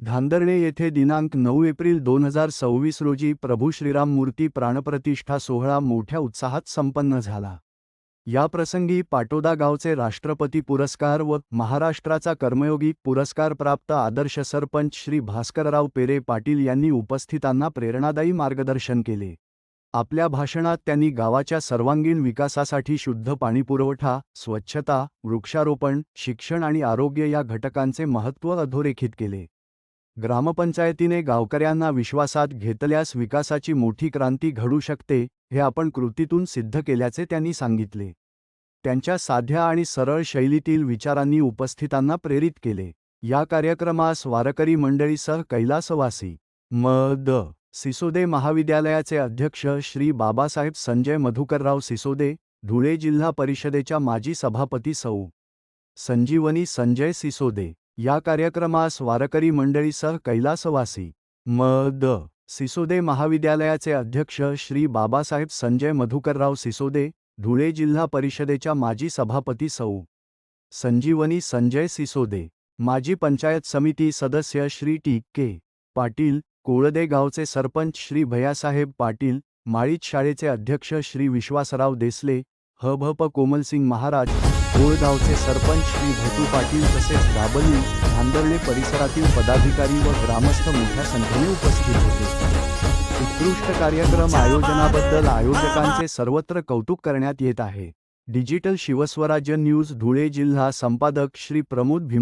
धांदर्णे येथे दिनांक 9 एप्रिल 2026 रोजी प्रभू श्रीराम मूर्ती प्राणप्रतिष्ठा सोहळा मोठ्या उत्साहात संपन्न झाला। या प्रसंगी पाटोदा गावचे राष्ट्रपती पुरस्कार व महाराष्ट्राचा कर्मयोगी पुरस्कार प्राप्त आदर्श सरपंच श्री भास्करराव पेरे पाटील यांनी उपस्थितांना प्रेरणादायी मार्गदर्शन केले। आपल्या भाषणात त्यांनी गावाच्या सर्वांगीण विकासासाठी शुद्ध पाणीपुरवठा, स्वच्छता, वृक्षारोपण, शिक्षण आणि आरोग्य या घटकांचे महत्त्व अधोरेखित केले। ग्रामपंचायतीने गावकऱ्यांना विश्वासात घेतल्यास विकासाची मोठी क्रांती घडू शकते, हे आपण कृतीतून सिद्ध केल्याचे त्यांनी सांगितले। त्यांच्या साध्या आणि सरळ शैलीतील विचारांनी उपस्थितांना प्रेरित केले। या कार्यक्रमास वारकरी मंडळीसह कैलासवासी म.द. सिसोदे महाविद्यालयाचे अध्यक्ष श्री बाबासाहेब संजय मधुकरराव सिसोदे, धुळे जिल्हा परिषदेच्या माजी सभापती सौ. संजीवनी संजय सिसोदे। या कार्यक्रमास वारकरी मंडळीसह कैलासवासी म.द. सिसोदे महाविद्यालयाचे अध्यक्ष श्री बाबासाहेब संजय मधुकरराव सिसोदे, धुळे जिल्हा परिषदेच्या माजी सभापती सौ. संजीवनी संजय सिसोदे, माजी पंचायत समिती सदस्य श्री टी.के. पाटील, कोळदे गावचे सरपंच श्री भैयासाहेब पाटील, माळीत शाळेचे अध्यक्ष श्री विश्वासराव देसले, ह.भ.प. कोमलसिंग महाराज, कोळगावचे सरपंच श्री भटू पाटील तसेच दाबली, धांदर्णे परिसरातील पदाधिकारी व ग्रामस्थ मोठ्या संख्येने उपस्थित होते। उत्कृष्ट कार्यक्रम आयोजनाबद्दल आयोजकांचे सर्वत्र कौतुक करण्यात येत आहे। डिजिटल शिवस्वराज्य न्यूज धुळे जिल्हा संपादक श्री प्रमोद भीम।